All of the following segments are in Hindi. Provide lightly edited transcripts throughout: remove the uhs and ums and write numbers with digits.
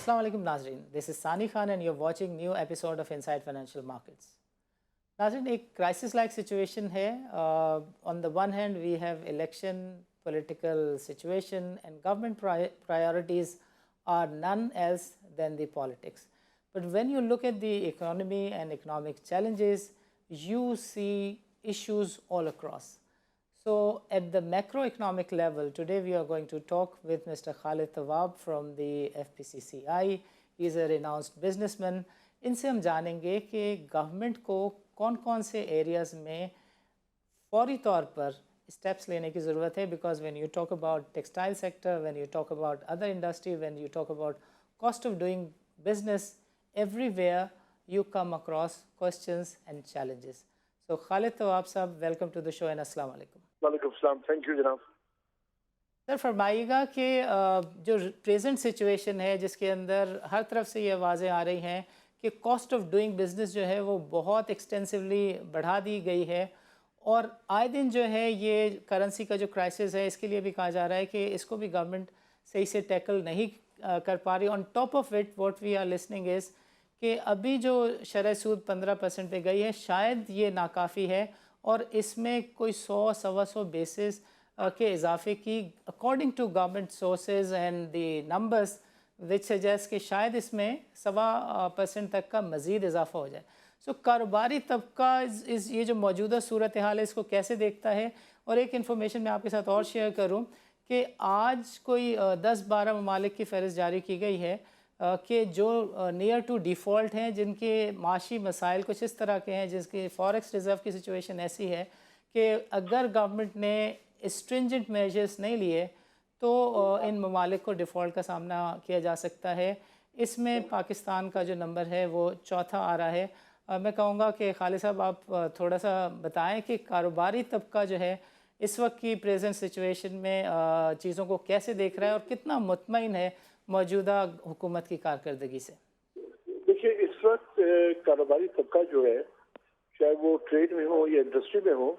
Assalamu alaikum नाजरीन, this is Sani Khan and you are watching new episode of inside financial markets. नाजरीन, एक क्राइसिस लाइक सिचुएशन है। On the one hand we have election, political situation, and government priorities are none else than the politics. But when you look at the economy and economic challenges, you see issues all across. So at the macroeconomic level, today we are going to talk with Mr. Khalid Tawab from the FPCCI. He is a renowned businessman. इनसे हम जानेंगे कि गवर्नमेंट को कौन कौन से एरियाज़ में फौरी तौर पर स्टेप्स लेने की ज़रूरत है, because when you talk about textile sector, when you talk about other industry, when you talk about cost of doing business, everywhere you come across questions and challenges. So Khalid Tawab साहब, welcome to the show and अस्सलाम वालेकुम। वालेकुम सलाम, थैंक यू जनाब। सर फरमाइएगा कि जो प्रेजेंट सिचुएशन है जिसके अंदर हर तरफ से ये आवाज़ें आ रही हैं कि कॉस्ट ऑफ डूइंग बिज़नेस जो है वो बहुत एक्सटेंसिवली बढ़ा दी गई है, और आए दिन जो है ये करेंसी का जो क्राइसिस है इसके लिए भी कहा जा रहा है कि इसको भी गवर्नमेंट सही से टैकल नहीं कर पा रही। On top of it what we are listening is कि अभी जो शरह सूद 15% पे गई है, शायद ये नाकाफ़ी है और इसमें कोई 100-125 बेसिस के इजाफे की according to government sources and the numbers which suggest कि शायद इसमें 1.25% तक का मज़ीद इजाफा हो जाए। सो कारोबारी तबका इस ये जो मौजूदा सूरत हाल है इसको कैसे देखता है? और एक इन्फॉर्मेशन मैं आपके साथ और शेयर करूँ कि आज कोई 10-12 ममालिक की फ़हरिस्त जारी की गई है कि जो नियर टू डिफ़ॉल्ट हैं, जिनके माशी मसाइल कुछ इस तरह के हैं, जिसके फॉरेक्स रिज़र्व की सिचुएशन ऐसी है कि अगर गवर्नमेंट ने स्ट्रिंजेंट मेजर्स नहीं लिए तो इन ममालिक को डिफ़ॉल्ट का सामना किया जा सकता है। इसमें पाकिस्तान का जो नंबर है वो चौथा आ रहा है। मैं कहूँगा कि खालिद साहब आप थोड़ा सा बताएं कि कारोबारी तबका जो है इस वक्त की प्रेजेंट सिचुएशन में चीज़ों को कैसे देख रहा है और कितना मुतमईन है मौजूदा हुकूमत की कारकर्दगी से। देखिए, इस वक्त कारोबारी तबका जो है, चाहे वो ट्रेड में हो या इंडस्ट्री में हो,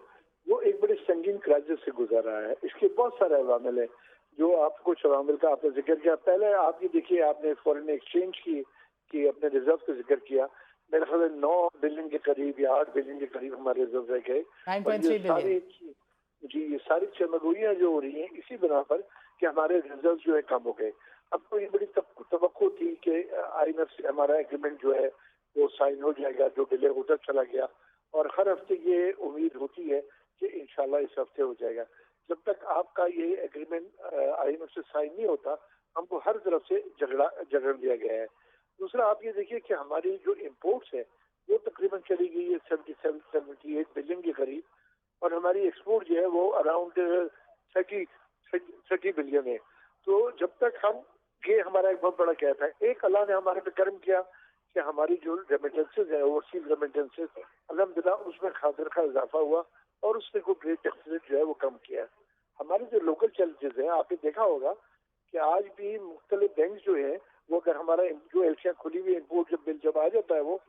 वो एक बड़ी संगीन क्राइसिस से गुजर रहा है। इसके बहुत सारे अवामिल हैं जो आप कुछ अवामिल का आपने जिक्र किया। पहले आप ये देखिए, आपने फॉरेन एक्सचेंज की अपने रिजर्व का जिक्र किया। मेरे ख्याल 9 बिलियन के करीब या 8 बिलियन के करीब हमारे रिजर्व रह गए। 9.3 बिलियन। जी, ये सारी चमगोइयाँ जो हो रही हैं इसी बिना पर कि हमारे रिजर्व जो है कम हो गए। अब तो ये बड़ी तवक्को थी कि IMF से हमारा एग्रीमेंट जो है वो साइन हो जाएगा, जो डिले होता चला गया, और हर हफ्ते ये उम्मीद होती है कि इंशाल्लाह इस हफ्ते हो जाएगा। जब तक आपका ये एग्रीमेंट IMF से साइन नहीं होता, हमको हर तरफ से झगड़ दिया गया है। दूसरा, आप ये देखिए कि हमारी जो इम्पोर्ट्स है वो तकरीबन चली गई है 77-78 बिलियन के करीब, और हमारी एक्सपोर्ट जो है वो अराउंड 30 बिलियन है। तो जब तक हम, ये हमारा एक बहुत बड़ा गैप है। एक, अल्लाह ने हमारे पे कर्म किया कि हमारी जो रेमिटेंसेज है, ओवरसीज रेमिटेंसेज, अल्हम्दुलिल्लाह उसमें खातिर का इजाफा हुआ और उसने को ग्रेट डेफिसिट जो है वो कम किया। हमारे जो लोकल चैलेंजेस हैं, आपने देखा होगा कि आज भी मुख्तलिफ बैंक जो है वो, अगर हमारा जो एलसियाँ खुली हुई इम्पोर्ट जब बिल जब आ जाता है वो,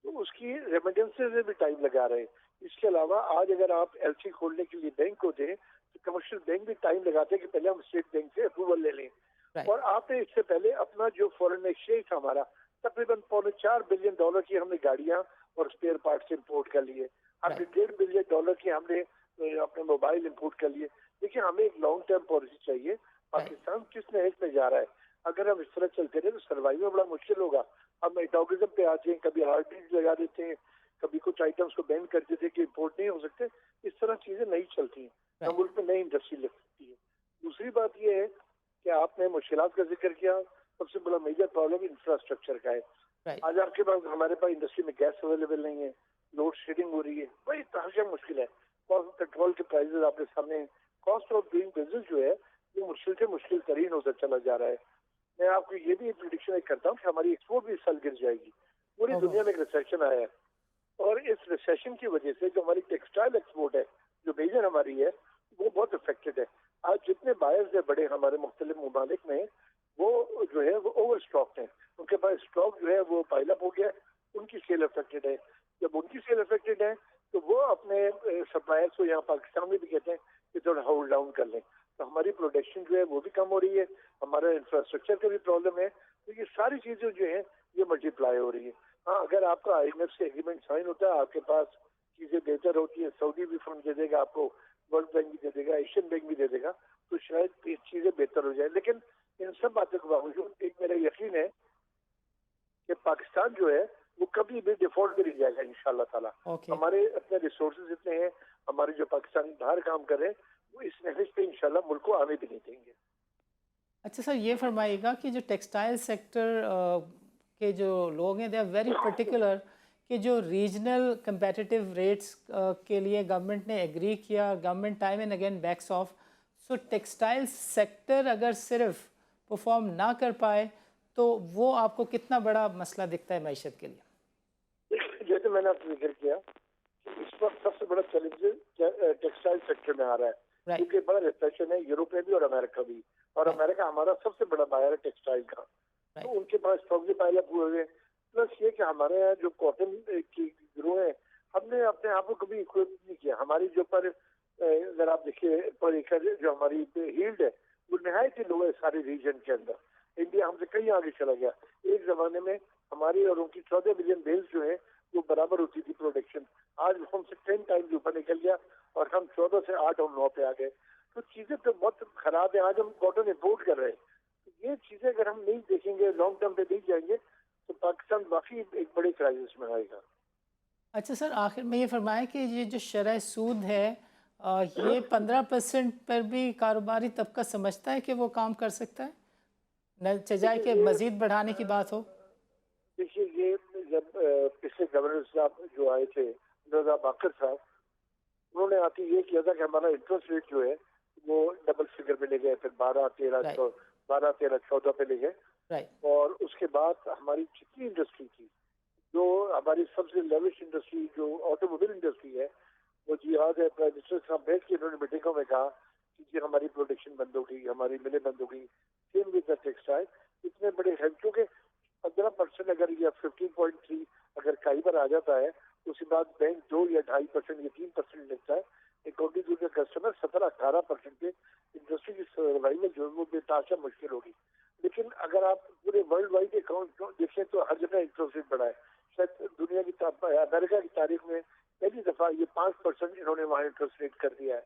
तो उसकी रेमिटेंसेज में भी टाइम लगा रहे हैं। इसके अलावा आज अगर आप LC खोलने के लिए बैंक को दें तो कमर्शियल बैंक भी टाइम लगाते हैं कि पहले हम स्टेट बैंक से अप्रूवल ले लें। और आपने इससे पहले अपना जो फॉरेन एक्सचेंज था हमारा, तकरीबन $4 बिलियन की हमने गाड़ियां और स्पेयर पार्ट्स इंपोर्ट कर लिए। हमने $1.5 बिलियन की हमने अपने मोबाइल इंपोर्ट कर लिए। देखिए, हमें एक लॉन्ग टर्म पॉलिसी चाहिए। पाकिस्तान किस नहज में जा रहा है? अगर हम इस तरह चलते रहे तो सर्वाइव में बड़ा मुश्किल होगा। हम एडॉगिज्म पे आते हैं, कभी RTs लगा देते हैं, कभी कुछ आइटम्स को बैन कर देते हैं कि इम्पोर्ट नहीं हो सकते। इस तरह चीजें नहीं चलती हैं, न मुल्क में नई इंडस्ट्री लग सकती है। दूसरी बात यह है कि आपने मुश्किलात का जिक्र किया। सबसे बड़ा मेजर प्रॉब्लम इंफ्रास्ट्रक्चर का है। आज आपके पास, हमारे पास इंडस्ट्री में गैस अवेलेबल नहीं है, लोड शेडिंग हो रही है, बड़ी तहशा मुश्किल है। पेट्रोल के प्राइसेस आपके सामने, कॉस्ट ऑफ डूइंग बिजनेस जो है वो मुश्किल से मुश्किल तरीन होता चला जा रहा है। मैं आपको ये भी प्रेडिक्शन करता हूँ कि हमारी एक्सपोर्ट भी इस साल गिर जाएगी। पूरी दुनिया में एक रिसेशन आया है, और इस रिसेशन की वजह से जो हमारी टेक्सटाइल एक्सपोर्ट है, जो मेजर हमारी है, वो बहुत अफेक्टेड है। आज जितने बायर्स है बड़े हमारे मुख्तलिफ ममालिक में, वो जो है वो ओवर स्टॉक है। उनके पास स्टॉक जो है वो पाइल अप हो गया, उनकी सेल अफेक्टेड है। जब उनकी सेल अफेक्टेड है तो वो अपने सप्लायर्स को यहाँ पाकिस्तान में भी कहते हैं कि थोड़ा होल्ड डाउन कर लें। तो हमारी प्रोडक्शन जो है वो भी कम हो रही है, हमारा इंफ्रास्ट्रक्चर का भी प्रॉब्लम है। तो ये सारी चीजें जो है ये मल्टीप्लाई हो रही है। हाँ, अगर आपका IMF से एग्रीमेंट साइन होता है, आपके पास चीजें बेहतर होती है, सऊदी भी फंड दे देगा आपको, वर्ल्ड बैंक भी दे देगा, एशियन बैंक भी दे देगा, तो शायद ये चीजें बेहतर हो जाए। लेकिन इन सब बातों के बावजूद एक मेरा यकीन है कि पाकिस्तान जो है वो कभी भी डिफॉल्ट नहीं जाएगा इंशाल्लाह ताला। ओके। हमारे अपने रिसोर्सेज इतने हैं, हमारे जो पाकिस्तानी बाहर काम कर रहे हैं वो इस नहज पे इंशाल्लाह मुल्क को आने भी नहीं देंगे। अच्छा सर, ये फरमाइएगा कि जो टेक्सटाइल सेक्टर के जो लोग हैं, दे आर वेरी पर्टिकुलर कि जो रीजनल competitive रेट्स के लिए गवर्नमेंट ने एग्री किया, government time and again backs off. So textile sector अगर सिर्फ परफॉर्म ना कर पाए तो वो आपको कितना बड़ा मसला दिखता है मैशत के लिए? जैसे मैंने आपसे जिक्र किया कि इस वक्त सबसे बड़ा चैलेंज टेक्सटाइल सेक्टर में आ रहा है, राइट। क्योंकि बड़ा रिसेशन है यूरोप में भी और अमेरिका भी, और Right. अमेरिका हमारा सबसे बड़ा बायर है टेक्सटाइल का। तो राइट। उनके पास स्टॉक भी पाइल अप हुए हुए हैं। प्लस ये कि हमारे यहाँ जो कॉटन की ग्रो है, हमने अपने आप को कभी इक्विप नहीं किया। हमारी जो पर अगर आप देखिए पर एकड़ जो हमारी यील्ड है वो नहायत ही लो है सारे रीजन के अंदर। इंडिया हमसे कहीं आगे चला गया। एक जमाने में हमारी और उनकी 14 मिलियन बेल्स जो है वो बराबर होती थी प्रोडक्शन। आज हमसे 10 टाइम्स ऊपर निकल गया और हम 14 से 8 और 9 पे आ गए। तो चीजें तो बहुत खराब है। आज हम कॉटन इम्पोर्ट कर रहे हैं। तो ये चीजें अगर हम नहीं देखेंगे, लॉन्ग टर्म पे नहीं जाएंगे, तो पाकिस्तान वाकई एक बड़े क्राइसिस में आएगा। अच्छा सर, आखिर में ये फरमाएं कि ये जो शरह सूद है, ये 15% पर भी कारोबारी तबका समझता है कि वो काम कर सकता है, न चजाए कि देखिए मजीद बढ़ाने की बात हो? देखिए ये जब पिछले गवर्नर साहब जो आए थे, मिर्जा बाकर साहब, उन्होंने आके ये किया था कि हमारा इंटरेस्ट रेट जो है वो डबल फिगर में ले गए, फिर राइट। 14 पे ले गए। राइट। और उसके बाद हमारी जितनी इंडस्ट्री थी, जो हमारी सबसे लेविश इंडस्ट्री जो ऑटोमोबाइल इंडस्ट्री है, वो जिहाद है प्राइम मिनिस्टर साहब बैठ के उन्होंने मीटिंगों में कहा कि जी हमारी प्रोडक्शन बंद हो गई, हमारी मिलें बंद हो गई। Same with the textile. इतने बड़े है क्योंकि 15% अगर या 15.3 अगर कहीं पर आ जाता है, उसके बाद बैंक 2 या 2.5% या 3% लेता है। अकॉर्डिंग टू द कस्टमर 17-18% पे इंडस्ट्री की सर्वाइवल जो है वो बेताशा मुश्किल होगी। लेकिन अगर आप पूरे वर्ल्ड वाइड अकाउंट देखें तो हर जगह इंटरेस्ट रेट बढ़ा है। शायद दुनिया की अमेरिका की तारीख में पहली दफा ये 5% इन्होंने वहाँ इंटरेस्ट रेट कर दिया है।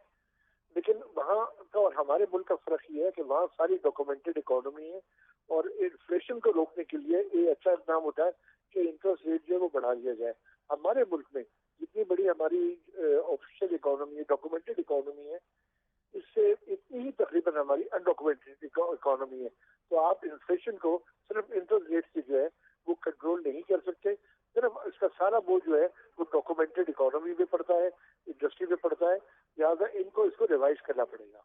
लेकिन वहाँ का और हमारे मुल्क का फर्क ये है कि वहाँ सारी डॉक्यूमेंटेड इकोनॉमी है और इन्फ्लेशन को रोकने के लिए ये अच्छा इकदाम होता है कि इंटरेस्ट रेट जो है वो बढ़ा दिया जाए। हमारे मुल्क में जितनी बड़ी हमारी ऑफिशियल इकोनॉमी है, डॉक्यूमेंटेड इकोनॉमी है, इससे इतनी ही तकरीबन हमारी अनडॉक्यूमेंटेड इकोनॉमी है। तो आप इन्फ्लेशन को सिर्फ इंटरेस्ट रेट से जो है वो कंट्रोल नहीं कर सकते। सिर्फ इसका सारा बोझ जो है वो डॉक्यूमेंटेड इकोनॉमी में पड़ता है, इंडस्ट्री में पड़ता है। लिहाजा इनको इसको रिवाइज करना पड़ेगा।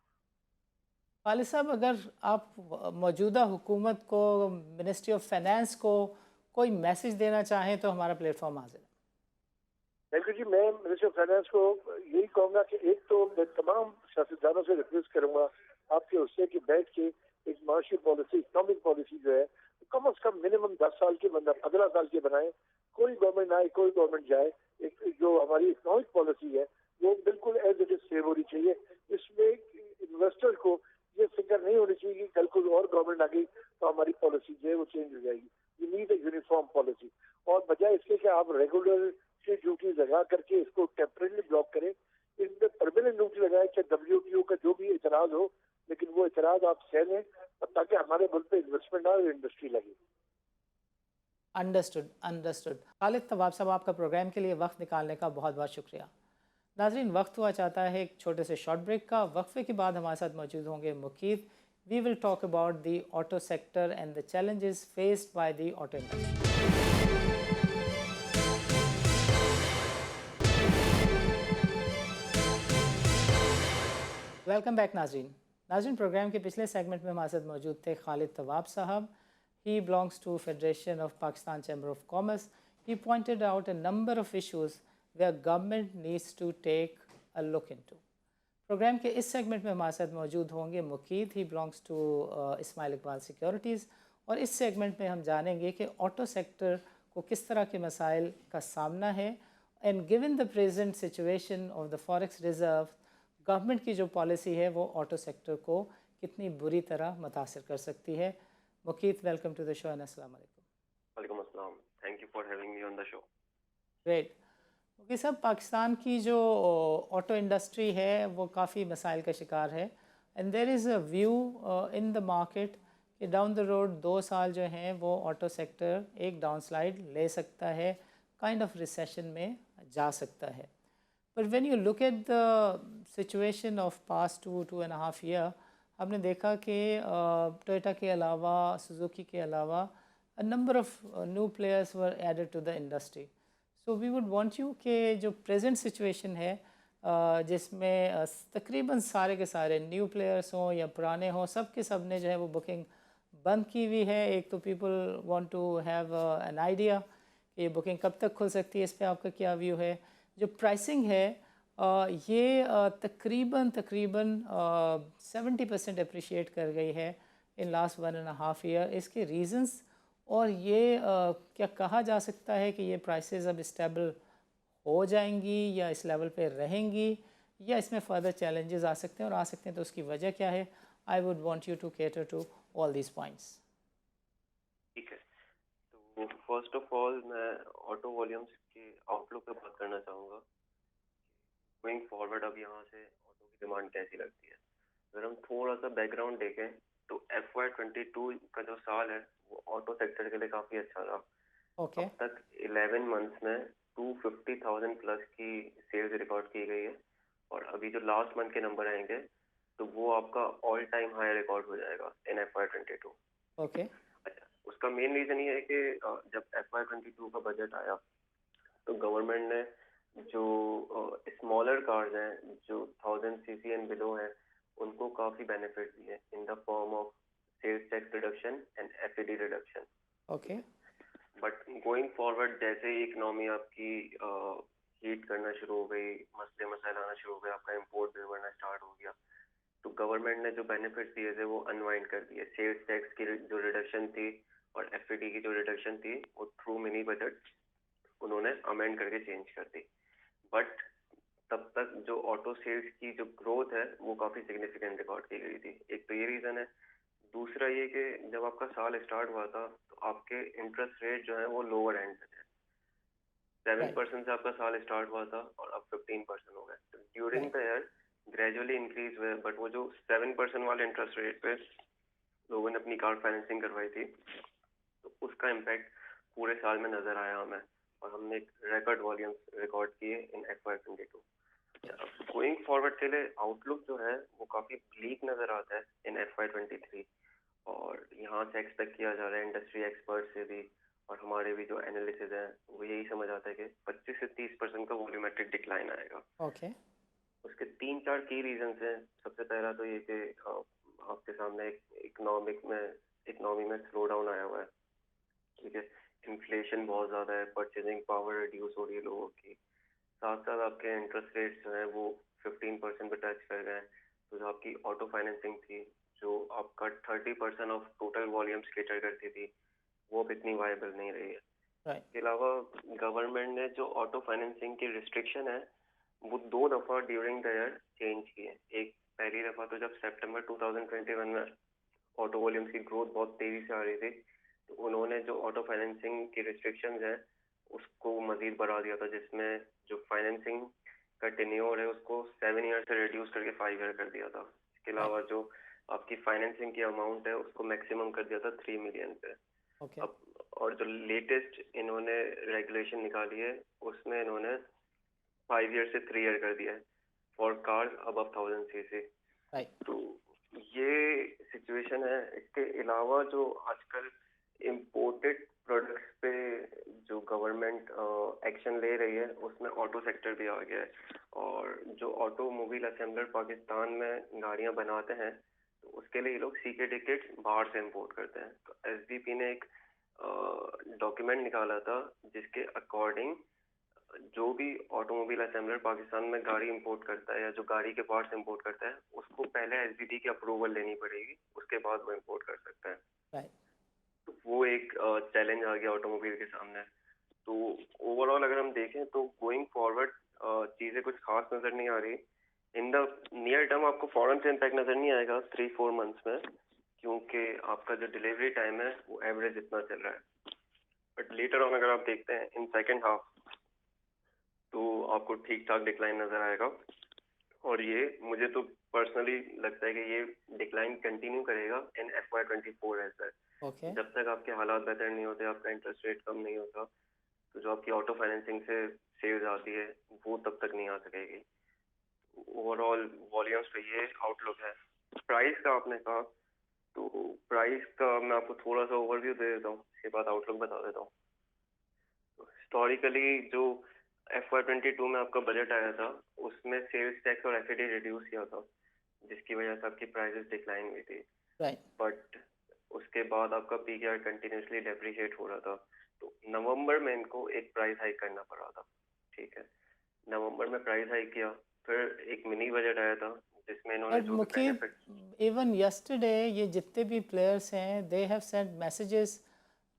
खालिद साहब, अगर आप मौजूदा हुकूमत को, मिनिस्ट्री ऑफ फाइनेंस को कोई मैसेज देना चाहें तो हमारा प्लेटफॉर्म हाजिर है। थैंक यू जी। मैं मिनिस्टर ऑफ फाइनेंस को यही कहूंगा कि एक तो मैं तमाम सियासतदानों से रिक्वेस्ट करूंगा आपके उससे कि बैठ के एक माशी पॉलिसी, इकोनॉमिक पॉलिसी जो है कम से कम मिनिमम 10 साल की, मतलब 15 साल की बनाए। कोई गवर्नमेंट आए, कोई गवर्नमेंट जाए, एक जो हमारी इकोनॉमिक पॉलिसी है वो बिल्कुल एज इट इज सेव होनी चाहिए। इसमें इन्वेस्टर को ये फिक्र नहीं होनी चाहिए कि कल कोई और गवर्नमेंट आ गई तो हमारी पॉलिसी जो है वो चेंज हो जाएगी। You need a uniform policy. और बजाय इसके कि आप रेगुलर से ड्यूटी लगा करके इसको टेम्परेरी ब्लॉक करें, इसमें परमानेंट ड्यूटी लगाए, चाहे WTO का जो भी इतराज हो, लेकिन वो इतराज आप सह लें ताकि हमारे मुल्क पे इन्वेस्टमेंट आए और इंडस्ट्री लगे। Understood, understood. खालिद तवाब साहब, आपका प्रोग्राम के लिए वक्त निकालने का बहुत बहुत शुक्रिया। नाजरीन, वक्त हुआ चाहता है एक छोटे से शॉर्ट ब्रेक का। वक्फे के बाद हमारे साथ मौजूद होंगे Muqeed. We will talk about the auto sector and the challenges faced by the auto industry. Welcome back नाजरीन। नाजरीन, प्रोग्राम के पिछले सेगमेंट में हमारे साथ मौजूद थे खालिद तवाब साहब। He belongs to Federation of Pakistan Chamber of Commerce. He pointed out a number of issues where government needs to take a look into. Programme के इस सेगमेंट में हमारे साथ मौजूद होंगे Muqeed. He belongs to Ismail Iqbal Securities. और इस सेगमेंट में हम जानेंगे कि ऑटो सेक्टर को किस तरह के मसाइल का सामना है and given the present situation of the forex reserve, government की जो पॉलिसी है वो ऑटो सेक्टर को कितनी बुरी तरह मुतासर कर सकती है। Mukeet, welcome to the show and Assalamu alaikum. Walaikum assalam. Thank you for having me on the show. Great. Mukesh साहब, पाकिस्तान की जो ऑटो इंडस्ट्री है वो काफ़ी मसाइल का शिकार है and there is a view in the market कि डाउन द रोड 2 साल जो हैं वो ऑटो सेक्टर एक डाउनस्लाइड ले सकता है, काइंड ऑफ रिसेशन में जा सकता है. But when you look at the situation of past 2.5 year, हमने देखा कि टोयोटा के अलावा, सुजुकी के अलावा a number of new players were added to the industry. So we would want you कि जो प्रेजेंट सिचुएशन है जिसमें तकरीबन सारे के सारे न्यू प्लेयर्स हों या पुराने हों, सब के सब ने जो है वो बुकिंग बंद की हुई है. एक तो people want to have an idea कि ये बुकिंग कब तक खुल सकती है, इस पे आपका क्या व्यू है. जो प्राइसिंग है ये तकरीबन 70% अप्रिशिएट कर गई है इन लास्ट 1.5 ईयर. इसके रीज़न्स और ये क्या कहा जा सकता है कि ये प्राइसेस अब स्टेबल हो जाएंगी या इस लेवल पे रहेंगी या इसमें फर्दर चैलेंजेस आ सकते हैं, और आ सकते हैं तो उसकी वजह क्या है? I would want you to cater to all these points. ठीक है, तो फर्स्ट ऑफ ऑल मैं ऑटो वॉल्यूम्स के आउटलुक पे बात करना चाहूँगा. गोइंग फॉरवर्ड अब यहाँ से ऑटो की डिमांड कैसी लगती है. अगर हम थोड़ा सा बैकग्राउंड देखें तो FY22 का जो साल है वो ऑटो सेक्टर के लिए काफ़ी अच्छा रहा. ओके. अब तक 11 मंथ्स में 250,000 प्लस की सेल्स रिकॉर्ड की गई है, और अभी जो लास्ट मंथ के नंबर आएंगे तो वो आपका ऑल टाइम हाई रिकॉर्ड हो जाएगा इन FY22. ओके. अच्छा, उसका मेन रीज़न ये है कि जब FY22 का बजट आया तो गवर्नमेंट ने जो स्मॉलर कार्स हैं जो 1000 सीसी एंड बिलो हैं उनको काफ़ी बेनिफिट दिए in the form of sales tax reduction and FAD reduction. Okay. But going forward जैसे ही इकोनॉमी आपकी हीट करना शुरू हो गई, मसले मसाइल आना शुरू हो गए, आपका इम्पोर्ट बिल बढ़ना स्टार्ट हो गया, तो गवर्नमेंट ने जो बेनिफिट दिए थे वो अनवाइंड कर दिए. सेल्स टैक्स की जो रिडक्शन थी और FAD की जो रिडक्शन थी वो थ्रू मिनी बजट उन्होंने अमेंड करके चेंज कर दी. बट तब तक जो ऑटो सेल्स की जो ग्रोथ है वो काफ़ी सिग्निफिकेंट रिकॉर्ड की गई थी. एक तो ये रीज़न है. दूसरा ये कि जब आपका साल स्टार्ट हुआ था तो आपके इंटरेस्ट रेट जो है वो लोअर एंड पे थे. 7% से आपका साल स्टार्ट हुआ था और अब 15% हो गए. तो during the year gradually increase हुए, बट वो जो 7% वाले इंटरेस्ट रेट पे लोगों ने अपनी कार फाइनेंसिंग करवाई थी तो उसका इम्पैक्ट पूरे साल में नजर आया हमें, और हमने एक रिकॉर्ड वॉल्यूम्स रिकॉर्ड किए इन FY22. गोइंग फॉरवर्ड के लिए आउटलुक जो है वो काफ़ी ब्लीक नज़र आता है इन FY23, और यहाँ से एक्सपेक्ट किया जा रहा है इंडस्ट्री एक्सपर्ट से भी और हमारे भी जो एनालिसिस है वो यही समझ आता है कि 25 से 30% का वॉल्यूमेट्रिक डिक्लाइन आएगा. ओके. उसके 3-4 की रीजंस हैं. सबसे पहला तो ये कि आपके सामने इकोनॉमी में स्लो डाउन आया हुआ है. ठीक है, इन्फ्लेशन बहुत ज़्यादा है, परचेजिंग पावर रिड्यूस हो रही है लोगों की. साथ साथ आपके इंटरेस्ट रेट्स जो हैं वो 15% पे टच कर गए. तो जो आपकी ऑटो फाइनेंसिंग थी जो आपका 30% ऑफ टोटल वॉल्यूम्स कैटर करती थी वो अब इतनी वायबल नहीं रही है. इसके अलावा गवर्नमेंट ने जो ऑटो फाइनेंसिंग की रिस्ट्रिक्शन है वो 2 दफ़ा ड्यूरिंग द ईयर चेंज किए. एक पहली दफ़ा तो जब सितंबर 2021 में ऑटो वॉल्यूम्स की ग्रोथ बहुत तेज़ी से आ रही थी तो उन्होंने जो ऑटो फाइनेंसिंग की रिस्ट्रिक्शंस हैं उसको मज़ीद बढ़ा दिया था, जिसमें जो फाइनेंसिंग का टेन्योर है उसको 7 ईयर से रिड्यूस करके 5 ईयर कर दिया था. इसके अलावा जो आपकी फाइनेंसिंग की अमाउंट है उसको मैक्सिमम कर दिया था 3 मिलियन पे. अब और जो लेटेस्ट इन्होंने रेगुलेशन निकाली है उसमें इन्होंने 5 ईयर से 3 ईयर कर दिया है फॉर कार्स अबव 1000 सीसी. तो ये सिचुएशन है. इसके अलावा जो आजकल इम्पोर्टेड प्रोडक्ट्स पे जो गवर्नमेंट एक्शन ले रही है उसमें ऑटो सेक्टर भी आ गया है, और जो ऑटोमोबाइल असेंबलर पाकिस्तान में गाड़ियां बनाते हैं तो उसके लिए ये लोग सीके टिकट बाहर से इंपोर्ट करते हैं. तो SDP ने एक डॉक्यूमेंट निकाला था जिसके अकॉर्डिंग जो भी ऑटोमोबाइल असेंबलर पाकिस्तान में गाड़ी इंपोर्ट करता है या जो गाड़ी के पार्ट्स इंपोर्ट करता है उसको पहले SBT की अप्रूवल लेनी पड़ेगी, उसके बाद वो इंपोर्ट कर सकता है. तो वो एक चैलेंज आ गया ऑटोमोबाइल के सामने. तो ओवरऑल अगर हम देखें तो गोइंग फॉरवर्ड चीज़ें कुछ खास नज़र नहीं आ रही. इन द नियर टर्म आपको फॉरन से इम्पैक्ट नज़र नहीं आएगा 3-4 मंथ्स में, क्योंकि कि आपका जो डिलीवरी टाइम है वो एवरेज इतना चल रहा है, बट लेटर ऑन अगर आप देखते हैं इन सेकेंड हाफ तो आपको ठीक ठाक डिक्लाइन नजर आएगा। और ये मुझे तो पर्सनली लगता है कि ये डिक्लाइन कंटिन्यू करेगा इन FY24 ऐसा है। ओके, जब तक आपके हालात बेहतर नहीं होते, आपका इंटरेस्ट रेट कम नहीं होता, तो जो आपकी ऑटो फाइनेंसिंग से सेल्स आती है वो तब तक नहीं आ सकेगी। ओवरऑल वॉल्यूम्स पे ये आउटलुक है। प्राइस का आपने कहा, तो प्राइस का मैं आपको थोड़ा सा ओवरव्यू दे देता हूँ, इसके बाद आउटलुक बता देता हूँ। हिस्टोरिकली जो FY22 में आपका बजट आया था उसमें सेल्स टैक्स और FAT रिड्यूस किया था, जिसकी वजह से आपकी प्राइसेस डिक्लाइन हुई थी। राइट, बट उसके बाद आपका PKR कंटिन्यूसली डेप्रिशिएट हो रहा था, तो नवंबर में इनको एक प्राइस हाइक करना पड़ा था। ठीक है, नवंबर में प्राइस हाइक किया, फिर एक मिनी बजट आया था जिसमें इन्होंने बट जो भी मुकीब, बेनिफिट। इवन यस्टरडे ये जितने भी प्लेयर्स हैं they have send messages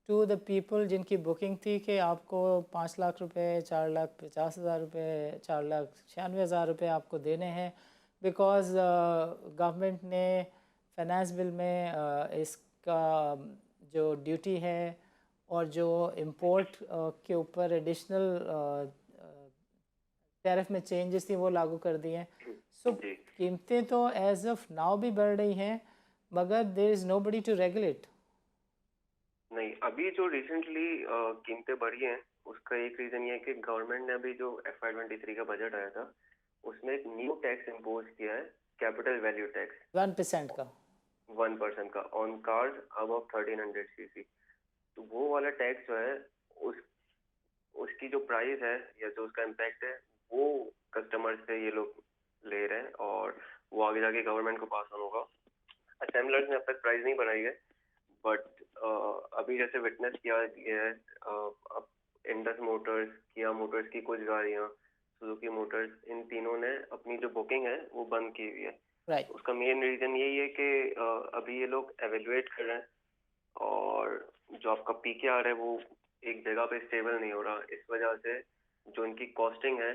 to the people जिनकी बुकिंग थी कि आपको 5 लाख रुपए, 4,50,000 रुपए, 4,96,000 रुपए आपको देने हैं, बिकॉज गवर्नमेंट ने फाइनेंस बिल में इसका जो ड्यूटी है और जो इंपोर्ट के ऊपर एडिशनल टैरिफ में चेंजेस थी वो लागू कर दिए हैं। सो जी कीमतें तो एज ऑफ नाउ भी बढ़ रही हैं, मगर there is nobody to regulate. नहीं, अभी जो रिसेंटली कीमतें बढ़ी हैं उसका एक रीजन ये है कि गवर्नमेंट ने अभी जो FY23 का बजट आया था उसमें एक न्यू टैक्स इम्पोज किया है, कैपिटल वैल्यू टैक्स 1% का। 1% का ऑन कार्स अबव 1300 cc। तो वो वाला टैक्स जो है उस उसकी जो प्राइस है या जो उसका इम्पैक्ट है वो कस्टमर से ये लोग ले रहे हैं और वो आगे जाके गवर्नमेंट को पास ऑन होगा। असेंबलर्स ने अब तक प्राइस नहीं बढ़ाई है, बट अभी जैसे विटनेस किया गया है, अब इंडस मोटर्स, किया मोटर्स की कुछ गाड़ियाँ, सुजुकी मोटर्स, इन तीनों ने अपनी जो बुकिंग है वो बंद की हुई है। राइट, उसका मेन रीजन यही है कि अभी ये लोग एवेल्युएट कर रहे हैं और जो आपका PKR है वो एक जगह पे स्टेबल नहीं हो रहा, इस वजह से जो इनकी कॉस्टिंग है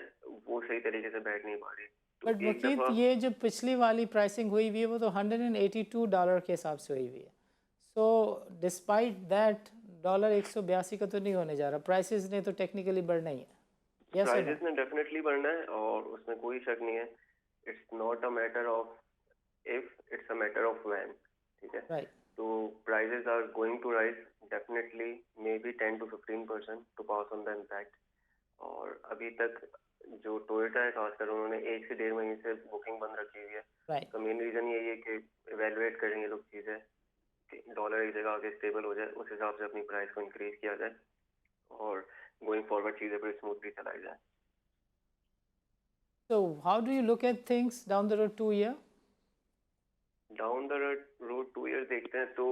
वो सही तरीके से बैठ नहीं पा रही। तो बट एक मुकीत दफा ये जो पिछली वाली प्राइसिंग हुई हुई है वो तो $182 के हिसाब से हुई हुई है। सो डिस्पाइट दैट डॉलर 182 का तो नहीं होने जा रहा, प्राइसेस ने तो टेक्निकली बढ़ना ही है। यस और नो? प्राइजेस ने डेफिनेटली बढ़ना है और उसमें कोई शक नहीं है। It's not a matter of if, it's a matter of when. ठीक है, राइट, तो prices are going to rise definitely, may be 10 to 15% to pass on the impact. और अभी तक जो टोयोटा है खासकर, उन्होंने 1 से 1.5 महीने से बुकिंग बंद रखी हुई है। राइट। तो मेन रीजन यही है कि इवेलुएट करेंगे लोग चीज़ें कि डॉलर एक जगह आके स्टेबल हो जाए, उस हिसाब से अपनी प्राइस को इंक्रीज किया जाए और गोइंग फॉरवर्ड चीज़ें फिर स्मूथली चलाई जाए। So how do you look at things down the road 2 year? Down the road 2 years देखते हैं तो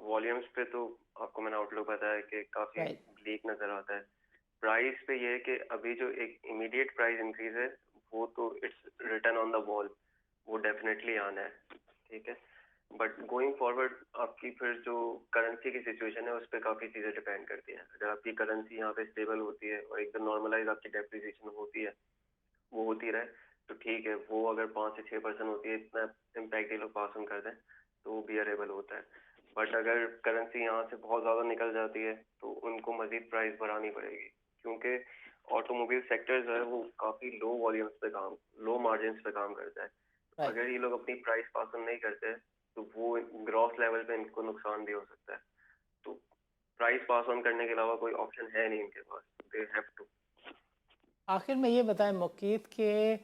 वॉल्यूम्स पे तो आपको मैंने आउटलुक बताया कि काफ़ी Right, ब्लीक नज़र आता है। प्राइस पे ये है कि अभी जो एक इमीडिएट प्राइस इंक्रीज है वो तो it's return on the wall, वो डेफिनेटली आना है। ठीक है, बट गोइंग फॉरवर्ड आपकी फिर जो करेंसी की सिचुएशन है उस पर काफ़ी चीज़ें डिपेंड करती हैं। अगर आपकी करेंसी यहाँ पे स्टेबल होती है और एकदम नॉर्मलाइज आपकी डेप्रिसिएशन होती है, वो होती रहे, तो ठीक है। वो अगर 5 से 6% होती है, इतना इम्पैक्ट ये लोग पास ऑन कर दें तो वो बियरेबल होता है। बट अगर करेंसी यहाँ से बहुत ज़्यादा निकल जाती है तो उनको मजीद प्राइस बढ़ानी पड़ेगी, क्योंकि ऑटोमोबाइल सेक्टर जो है वो काफ़ी लो वॉल्यूम्स पे काम, लो मार्जिन पे काम करता है। right. अगर ये लोग अपनी प्राइस पास ऑन नहीं करते तो वो ग्रॉस लेवल पे इनको नुकसान भी हो सकता है। तो प्राइस पास ऑन करने के अलावा कोई ऑप्शन है नहीं इनके पास, दे हैव टू। आखिर में ये बताएं मुकीत के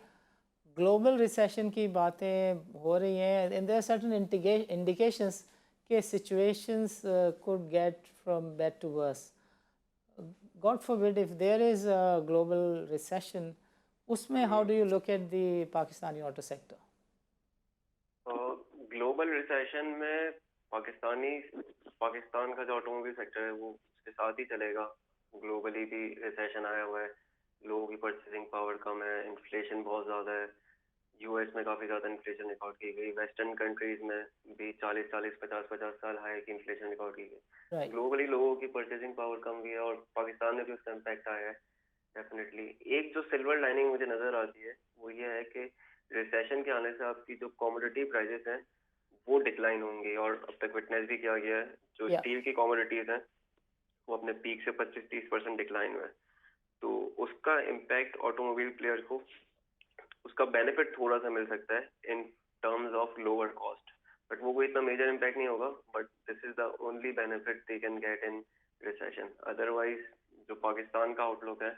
ग्लोबल रिसेशन की बातें हो रही हैं and there are certain indications कि situations could get from bad to worse. God forbid if there is a global recession, उसमें how do you look at the Pakistani auto sector? Global recession में पाकिस्तान का जो ऑटोमोबाइल सेक्टर है वो उसके साथ ही चलेगा। ग्लोबली भी रिसेशन आया हुआ है, लोगों की परचेसिंग पावर कम है, इन्फ्लेशन बहुत ज़्यादा है। US में काफ़ी ज़्यादा इन्फ्लेशन रिकॉर्ड की गई, वेस्टर्न कंट्रीज़ में भी 40-40, 50-50 साल हाई की इन्फ्लेशन रिकॉर्ड की गई। राइट, ग्लोबली लोगों की परचेसिंग पावर कम हुई है और पाकिस्तान में भी उसका इम्पैक्ट आया है डेफिनेटली। एक जो सिल्वर लाइनिंग मुझे नज़र आती है वो ये है कि रिसेशन के आने से आपकी जो कमोडिटी प्राइजेस हैं वो डिक्लाइन होंगे, और अब तक विटनेस भी किया गया है। जो या स्टील की कमोडिटीज हैं वो अपने पीक से 25-30% डिक्लाइन हुआ है, तो उसका इम्पैक्ट ऑटोमोबाइल प्लेयर को, उसका बेनिफिट थोड़ा सा मिल सकता है in terms of lower cost, but वो कोई इतना मेजर इम्पैक्ट नहीं होगा। But this is the only benefit they can get in recession. Otherwise जो पाकिस्तान का आउटलुक है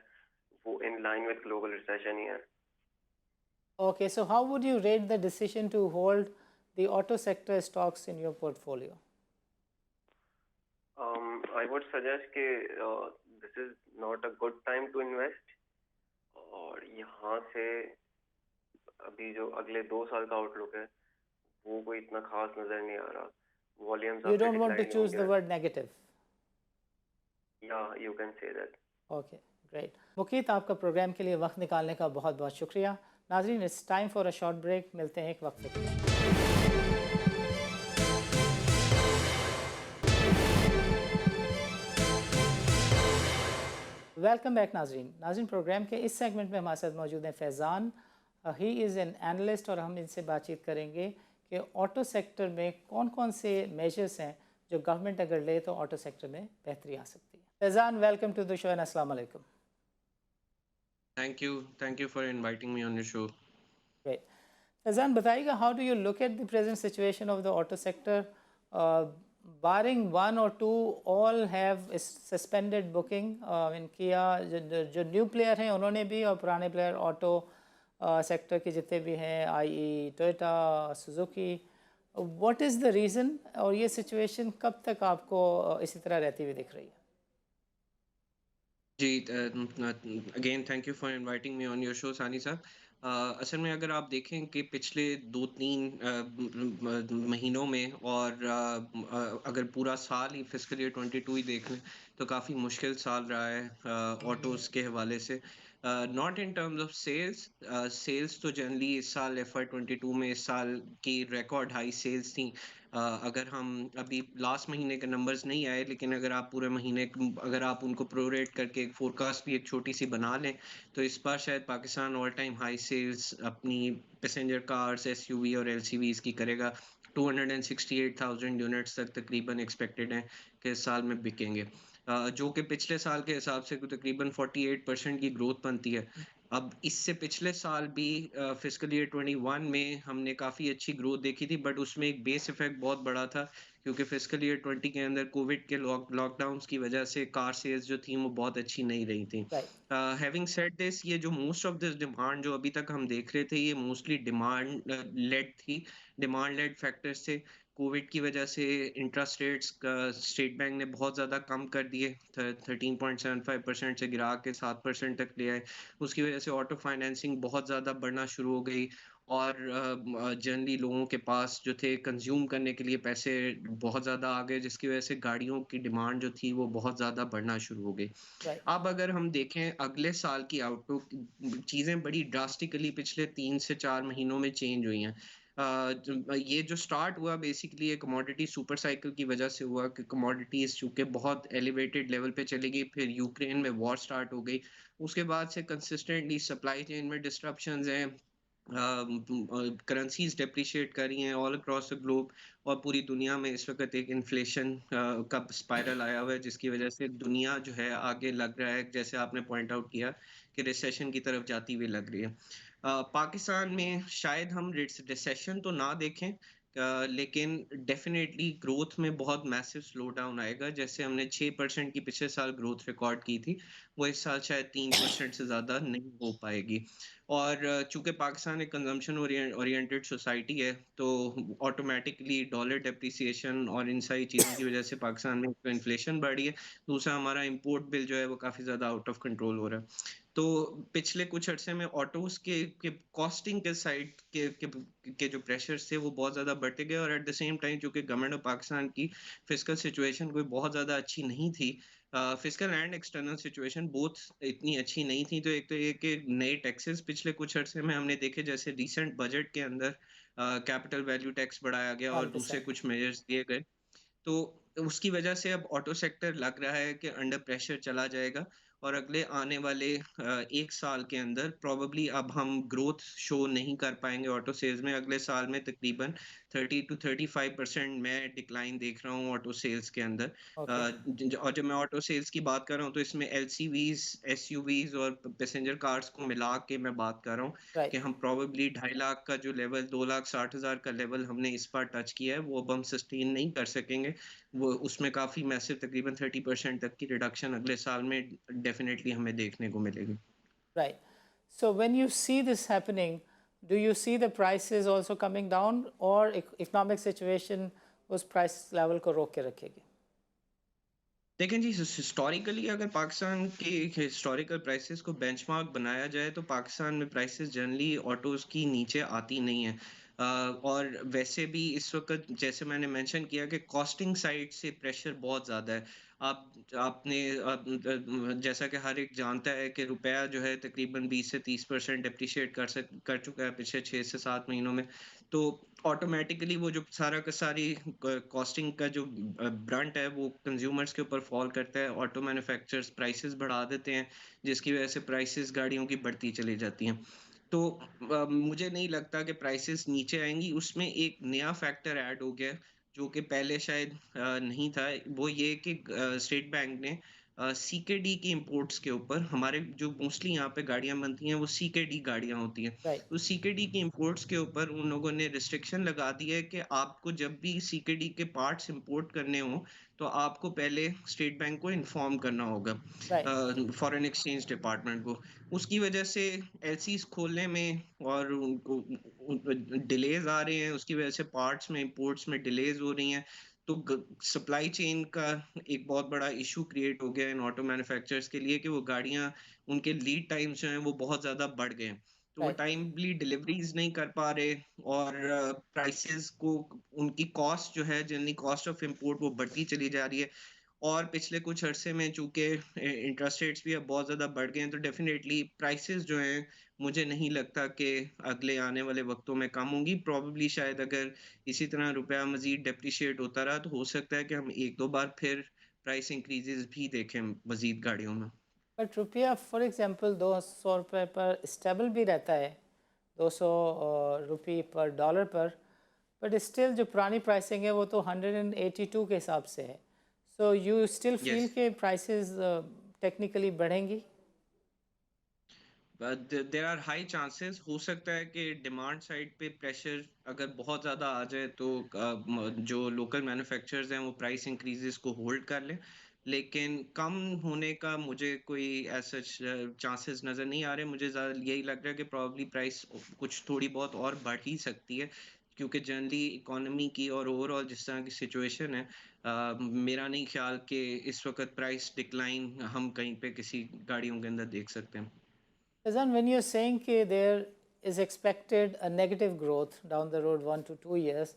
वो in line with global recession ही है। okay, so how would you rate the decision to hold the auto sector stocks in your portfolio? I would suggest कि this is not a good time to invest, और यहाँ से अभी जो अगले 2 साल का आउटलुक है वो कोई इतना खास नजर नहीं आ रहा। वॉल्यूम्स You आपके don't want to decline choose the होंगे, word negative. या you can say that. Okay, great. Muqeet, आपका प्रोग्राम के लिए वक्त निकालने का बहुत बहुत शुक्रिया। नाजरीन, it's time for a short break. मिलते हैं एक वक्त के लिए। वेलकम बैक नाजरीन। नाजरीन, प्रोग्राम के इस सेगमेंट में हमारे साथ मौजूद हैं Faizan. He is an analyst और हम इनसे बातचीत करेंगे कि ऑटो सेक्टर में कौन कौन से मेजर्स हैं जो गवर्नमेंट अगर ले तो ऑटो सेक्टर में बेहतरी आ सकती है। Faizan, welcome to the show and अस्सलाम वालेकुम। Thank you for inviting me on your show. Great. Fazan, बताइएगा, how do you look at the present situation of the auto sector? Barring one or two, all have suspended booking. In Kia, जो न्यू प्लेयर हैं उन्होंने भी, और पुराने प्लेयर ऑटो सेक्टर के जितने भी हैं, I Toyota, Suzuki, what is the reason, और ये सिचुएशन कब तक आपको इसी तरह रहती हुई दिख रही है? जी, again thank you for inviting me on your show Saani साहब। असल में अगर आप देखें कि पिछले 2-3 महीनों में और अगर पूरा साल ही फिस्कल ईयर 22 ही देख लें तो काफ़ी मुश्किल साल रहा है ऑटोज़ के हवाले से। Not in terms of sales, sales तो जनरली इस साल FY22 में इस साल की रिकॉर्ड हाई सेल्स थी। अगर हम अभी लास्ट महीने के नंबर्स नहीं आए, लेकिन अगर आप पूरे महीने अगर आप उनको प्रोरेट करके एक फोरकास्ट भी एक छोटी सी बना लें तो इस बार शायद Pakistan all time high sales अपनी पैसेंजर कार्स, एसयूवी और एलसीवीज की करेगा। 268,000 यूनिट्स तक तकरीबन एक्सपेक्टेड हैं कि इस साल में बिकेंगे, जो कि पिछले साल के हिसाब से तकरीबन 48% की ग्रोथ बनती है। अब इससे पिछले साल भी फिस्कल ईयर 21 में हमने काफ़ी अच्छी ग्रोथ देखी थी, बट उसमें एक बेस इफेक्ट बहुत बड़ा था क्योंकि फिस्कल ईयर 20 के अंदर कोविड के लॉकडाउन्स की वजह से कार सेल्स जो थी वो बहुत अच्छी नहीं रही थी। राइट। हैविंग सेड दिस, ये जो मोस्ट ऑफ दिस डिमांड जो अभी तक हम देख रहे थे ये मोस्टली डिमांड लेड थी, डिमांड लेड फैक्टर्स थे। कोविड की वजह से इंटरेस्ट रेट्स का स्टेट बैंक ने बहुत ज़्यादा कम कर दिए, 13.75% से गिरा के 7% तक ले आए। उसकी वजह से ऑटो फाइनेंसिंग बहुत ज़्यादा बढ़ना शुरू हो गई और जनरली लोगों के पास जो थे कंज्यूम करने के लिए पैसे बहुत ज़्यादा आ गए, जिसकी वजह से गाड़ियों की डिमांड जो थी वो बहुत ज़्यादा बढ़ना शुरू हो गई। राइट। अब अगर हम देखें अगले साल की आउटलुक, चीज़ें बड़ी ड्रास्टिकली पिछले 3 से 4 महीनों में चेंज हुई हैं। ये जो स्टार्ट हुआ बेसिकली ये कमोडिटी सुपर साइकिल की वजह से हुआ कि कमोडिटीज़ चूँकि बहुत एलिवेटेड लेवल पे चली गई, फिर यूक्रेन में वॉर स्टार्ट हो गई। उसके बाद से कंसिस्टेंटली सप्लाई चेन में डिस्ट्रप्शंस हैं, करेंसीज डेप्रिशिएट कर रही हैं ऑल अक्रॉस द ग्लोब, और पूरी दुनिया में इस वक्त एक इन्फ्लेशन का स्पाइरल आया हुआ है, जिसकी वजह से दुनिया जो है आगे लग रहा है, जैसे आपने पॉइंट आउट किया कि रिसेशन की तरफ जाती हुई लग रही है। पाकिस्तान में शायद हम रिसेशन तो ना देखें, लेकिन डेफिनेटली ग्रोथ में बहुत मैसिव स्लो डाउन आएगा। जैसे हमने 6% की पिछले साल ग्रोथ रिकॉर्ड की थी, वो इस साल शायद 3% से ज़्यादा नहीं हो पाएगी। और चूंकि पाकिस्तान एक कंजम्पशन ओरिएंटेड सोसाइटी है, तो ऑटोमेटिकली डॉलर डेप्रिसिएशन और इन सारी चीज़ों की वजह से पाकिस्तान में तो इन्फ्लेशन बढ़ रही है। दूसरा, हमारा इंपोर्ट बिल जो है वो काफ़ी ज़्यादा आउट ऑफ कंट्रोल हो रहा है। तो पिछले कुछ अरसे में ऑटोज के कॉस्टिंग के साइड के जो प्रेशर्स थे वो बहुत ज़्यादा बढ़ते गए, और एट द सेम टाइम चूंकि गवर्नमेंट ऑफ पाकिस्तान की फिजिकल सिचुएशन कोई बहुत ज़्यादा अच्छी नहीं थी, physical and external situation both इतनी अच्छी नहीं थी, तो एक तो ये कि नए टैक्सेस पिछले कुछ अरसे में हमने देखे, जैसे रिसेंट बजट के अंदर कैपिटल वैल्यू टैक्स बढ़ाया गया और दूसरे 1%। कुछ मेजर्स दिए गए। तो उसकी वजह से अब ऑटो सेक्टर लग रहा है कि अंडर प्रेशर चला जाएगा, और अगले आने वाले 1 साल के अंदर प्रोबेबली अब हम ग्रोथ शो नहीं कर पाएँगे ऑटो सेल्स में। अगले साल में तकरीबन 30 टू 35% मैं डिक्लाइन देख रहा हूँ ऑटो सेल्स के अंदर। ओके, ज ज और जब मैं ऑटो सेल्स की बात कर रहा हूँ तो इसमें एलसीवीज़, एसयूवीज़ और प पैसेंजर कार्स को मिला के मैं बात कर रहा हूँ कि राइट, हम प्रोबेबली 2.5 लाख का जो लेवल 2,60,000 का लेवल हमने इस बार टच किया है, वो अब हम सस्टेन नहीं कर सकेंगे। वो उसमें काफ़ी मैसिव तकरीबन 30% तक की रिडक्शन अगले साल में डेफ़िनेटली हमें देखने को मिलेगी। right. So when you see this happening, do you see the prices also coming down or economic situation उस price level को रोक के रखेगी? देखें जी, हिस्टोरिकली अगर पाकिस्तान के हिस्टोरिकल प्राइसेस को बेंचमार्क बनाया जाए तो पाकिस्तान में प्राइसेस जनरली ऑटोज़ की नीचे आती नहीं है। और वैसे भी इस वक़्त जैसे मैंने मेंशन किया कि कॉस्टिंग साइड से प्रेशर बहुत ज़्यादा है। आप आपने जैसा कि हर एक जानता है कि रुपया जो है तकरीबन 20 से 30% डेप्रिशिएट कर चुका है पिछले 6 से 7 महीनों में। तो ऑटोमेटिकली वो जो सारा का सारी कॉस्टिंग का जो ब्रंट है वो कंज्यूमर्स के ऊपर फॉल करता है। ऑटो मैन्युफैक्चरर्स प्राइसेस बढ़ा देते हैं जिसकी वजह से प्राइसेस गाड़ियों की बढ़ती चली जाती हैं। तो मुझे नहीं लगता कि प्राइसेस नीचे आएंगी। उसमें एक नया फैक्टर ऐड हो गया जो कि पहले शायद नहीं था। वो ये कि स्टेट बैंक ने सीकेडी की इंपोर्ट्स के ऊपर हमारे जो मोस्टली यहाँ पे गाड़ियाँ बनती हैं वो सीकेडी गाड़ियाँ होती हैं। Right, तो सीकेडी की इंपोर्ट्स के ऊपर उन लोगों ने रिस्ट्रिक्शन लगा दी है कि आपको जब भी सीकेडी के पार्ट्स इंपोर्ट करने हो तो आपको पहले स्टेट बैंक को इन्फॉर्म करना होगा, right, फॉरेन एक्सचेंज डिपार्टमेंट को। उसकी वजह से एलसीज खोलने में और उनको डिलेज आ रहे हैं, उसकी वजह से पार्ट्स में इंपोर्ट्स में डिलेज हो रही हैं। तो सप्लाई चेन का एक बहुत बड़ा इशू क्रिएट हो गया इन ऑटो मैन्युफैक्चरर्स के लिए कि वो गाड़ियां, उनके लीड टाइम्स जो हैं वो बहुत ज़्यादा बढ़ गए हैं। तो वो right. टाइमली डिलीवरीज नहीं कर पा रहे और प्राइसेस को, उनकी कॉस्ट जो है जनरली कॉस्ट ऑफ इंपोर्ट वो बढ़ती चली जा रही है। और पिछले कुछ अरसे में चूंकि इंटरेस्ट रेट्स भी अब बहुत ज़्यादा बढ़ गए हैं तो डेफिनेटली प्राइसेस जो हैं मुझे नहीं लगता कि अगले आने वाले वक्तों में कम होंगी। प्रोबेबली शायद अगर इसी तरह रुपया मजीद डेप्रिशिएट होता रहा तो हो सकता है कि हम एक दो बार फिर प्राइस इंक्रीजेस भी देखें मजीद गाड़ियों में। बट रुपया फॉर एग्जांपल 200 रुपये पर स्टेबल भी रहता है, 200 रुपये पर डॉलर पर, बट स्टिल जो पुरानी प्राइसिंग है वो तो 182 के हिसाब से है. So you still feel yes, के प्राइसेस टेक्निकली बढ़ेंगी? There are high chances. हो सकता है कि डिमांड साइड पे प्रेशर अगर बहुत ज़्यादा आ जाए तो जो लोकल मैन्युफैक्चरर्स हैं वो प्राइस इंक्रीजेस को होल्ड कर लें, लेकिन कम होने का मुझे कोई ऐसा चांसेस नज़र नहीं आ रहे। मुझे ज़्यादा यही लग रहा है कि प्रॉब्ली प्राइस कुछ थोड़ी बहुत और बढ़ ही सकती है क्योंकि जनरली इकोनॉमी की और ओवरऑल जिस तरह की सिचुएशन है, मेरा नहीं ख्याल कि इस वक्त प्राइस डिक्लाइन हम कहीं पे किसी गाड़ियों के अंदर देख सकते हैं। Azan, when you're saying कि there is expected a negative growth down the road 1 to 2 years,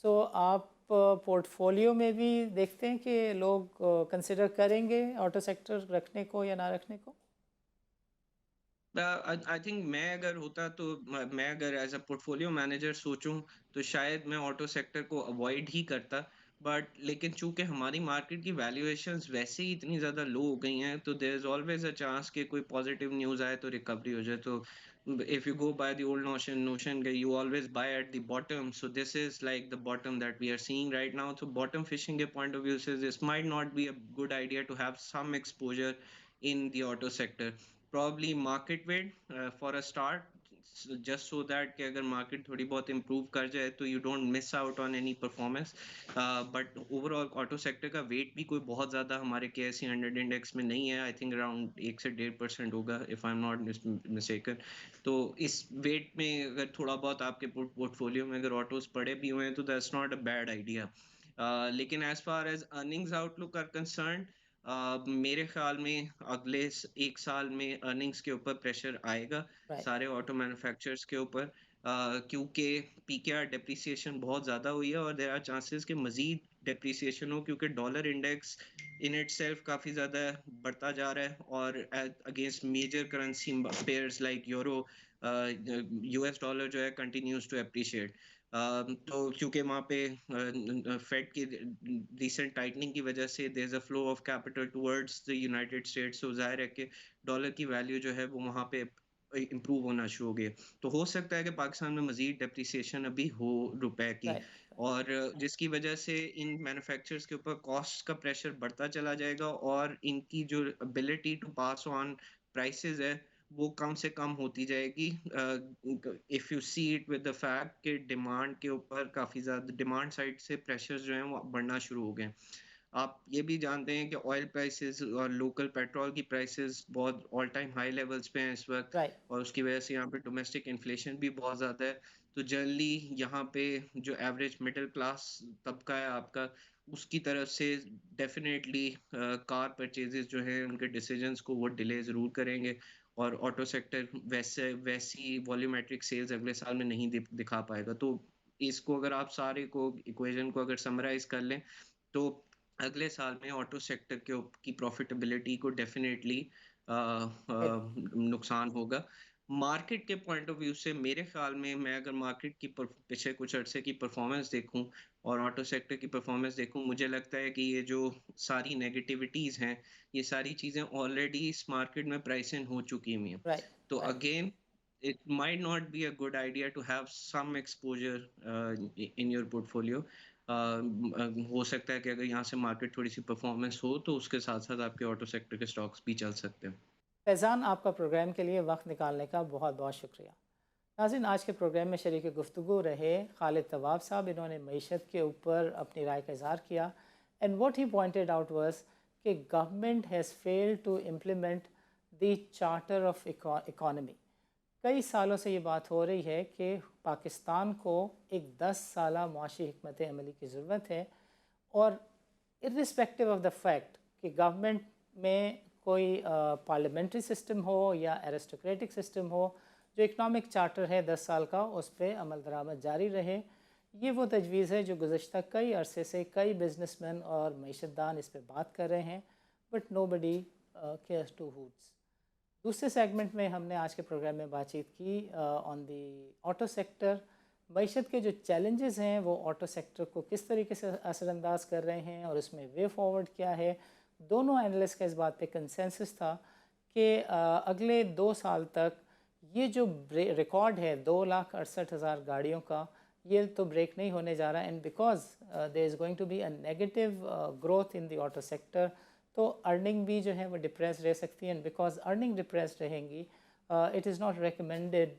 so आप पोर्टफोलियो में भी देखते हैं कि लोग कंसिडर करेंगे ऑटो सेक्टर रखने को या ना रखने को? आई थिंक मैं अगर होता तो मैं अगर एज अ पोर्टफोलियो मैनेजर सोचूं तो शायद मैं ऑटो सेक्टर को अवॉइड ही करता। बट लेकिन चूंकि हमारी मार्केट की वैल्यूएशंस वैसे ही इतनी ज़्यादा लो हो गई हैं तो there is always a chance कि कोई पॉजिटिव न्यूज़ आए तो रिकवरी हो जाए। तो if you go by the old notion you always buy at the bottom, so this is like the bottom that we are seeing right now. So bottom fishing के point of view says this might not be a good idea to have some exposure in the auto sector, probably market weight for a start, just so that कि अगर मार्केट थोड़ी बहुत इम्प्रूव कर जाए तो you don't miss out on any performance. But overall auto sector का वेट भी कोई बहुत ज़्यादा हमारे KSE 100 इंडेक्स में नहीं है। आई थिंक अराउंड 1 से 1.5% होगा if I am not mistaken. तो इस वेट में अगर थोड़ा बहुत आपके पोर्टफोलियो में अगर ऑटोज पड़े भी हुए हैं तो that's not a bad idea. लेकिन as far as earnings outlook are concern, मेरे ख्याल में अगले 1 साल में अर्निंग्स के ऊपर प्रेशर आएगा Right. सारे ऑटो मैन्युफैक्चरर्स के ऊपर, क्योंकि पीकेआर डेप्रिसिएशन बहुत ज़्यादा हुई है और देयर आर चांसेस कि मज़ीद डेप्रिसिएशन हो क्योंकि डॉलर इंडेक्स इन इटसेल्फ काफ़ी ज़्यादा बढ़ता जा रहा है और against major currency pairs like euro, US dollar जो है कंटिन्यूज टू अप्रिशिएट। तो क्योंकि वहाँ पे फेड की रिसेंट टाइटनिंग की वजह से there is a flow of capital towards the United States, तो जाहिर है कि डॉलर की वैल्यू जो है वो वहाँ पे इम्प्रूव होना शुरू हो गई है। तो हो सकता है कि पाकिस्तान में मजीद डेप्रिसिएशन अभी हो रुपए की, राइट, और जिसकी वजह से इन मैन्युफैक्चरर्स के ऊपर कॉस्ट का प्रेशर बढ़ता चला जाएगा, और इनकी जो ability to pass on prices है वो कम से कम होती जाएगी। If you see it with the fact कि डिमांड के ऊपर काफ़ी ज़्यादा डिमांड साइड से प्रेशर्स जो हैं वो बढ़ना शुरू हो गए हैं। आप ये भी जानते हैं कि ऑयल प्राइसेस और लोकल पेट्रोल की प्राइसेस बहुत ऑल टाइम हाई लेवल्स पे हैं इस वक्त, राइट, और उसकी वजह से यहाँ पे डोमेस्टिक इन्फ्लेशन भी बहुत ज़्यादा है। तो जनरली यहाँ पे जो एवरेज मिडिल क्लास तबका है आपका, उसकी तरफ से डेफिनेटली कार परचेजेस जो हैं उनके डिसीजंस को वो डिले ज़रूर करेंगे, और ऑटो सेक्टर वैसी वॉल्यूमेट्रिक सेल्स अगले साल में नहीं दिखा पाएगा। तो इसको अगर आप सारे को इक्वेशन को अगर समराइज कर लें, तो अगले साल में ऑटो सेक्टर की प्रॉफिटेबिलिटी को डेफिनेटली नुकसान होगा। मार्केट के पॉइंट ऑफ व्यू से मेरे ख्याल में, मैं अगर मार्केट की पिछले कुछ अरसे की परफॉर्मेंस देखूं और ऑटो सेक्टर की परफॉर्मेंस देखूं, मुझे लगता है कि ये जो सारी नेगेटिविटीज हैं, ये सारी चीजें ऑलरेडी इस मार्केट में प्राइस इन हो चुकी हुई हैं। राइट, तो right. Again it might not be a good idea to have some exposure in your portfolio. हो सकता है कि अगर यहाँ से मार्केट थोड़ी सी परफॉर्मेंस हो तो उसके साथ साथ आपके ऑटो सेक्टर के स्टॉक्स भी चल सकते हैं। फैज़ान, आपका प्रोग्राम के लिए वक्त निकालने का बहुत बहुत शुक्रिया। नाज़रीन, आज के प्रोग्राम में शरीक गुफ्तगू रहे खालिद तवाब साहब। इन्होंने मईशत के ऊपर अपनी राय का इज़हार किया, and what he pointed out was कि government has failed to implement the charter of economy. कई सालों से ये बात हो रही है कि पाकिस्तान को एक 10 साला मुआशी हिकमत अमली की ज़रूरत है, और इर्रिस्पेक्टिव ऑफ द फैक्ट कि गवर्नमेंट में कोई पार्लियामेंट्री सिस्टम हो या एरिस्टोक्रेटिक सिस्टम हो, जो इकनॉमिक चार्टर है 10 साल का, उस पर अमल दरामद जारी रहे। ये वो तजवीज़ है जो गुज़श्ता कई अरसे से कई बिजनेसमैन और मईशतदान इस पर बात कर रहे हैं, but nobody cares to hoods. दूसरे सेगमेंट में हमने आज के प्रोग्राम में बातचीत की ऑन दी ऑटो सेक्टर। मईशत के जो चैलेंजेस हैं वो ऑटो सेक्टर को किस तरीके से असरअंदाज कर रहे हैं, और उसमें वे फॉरवर्ड क्या है। दोनों एनालिस्ट का इस बात पे कंसेंसस था कि अगले 2 साल तक ये जो रिकॉर्ड है 2,68,000 गाड़ियों का, ये तो ब्रेक नहीं होने जा रहा, and because there is going to be a negative growth in the auto sector, तो अर्निंग भी जो है वो डिप्रेस रह सकती है। एंड बिकॉज अर्निंग डिप्रेस रहेंगी, इट इज़ नॉट रिकमेंडेड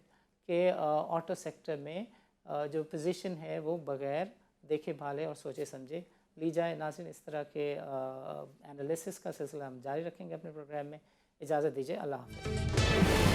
कि ऑटो सेक्टर में जो पोजीशन है वो बग़ैर देखे भाले और सोचे समझे ली जाए। नाज़रीन, इस तरह के एनालिसिस का सिलसिला हम जारी रखेंगे अपने प्रोग्राम में। इजाज़त दीजिए, अल्लाह हाफ़िज़।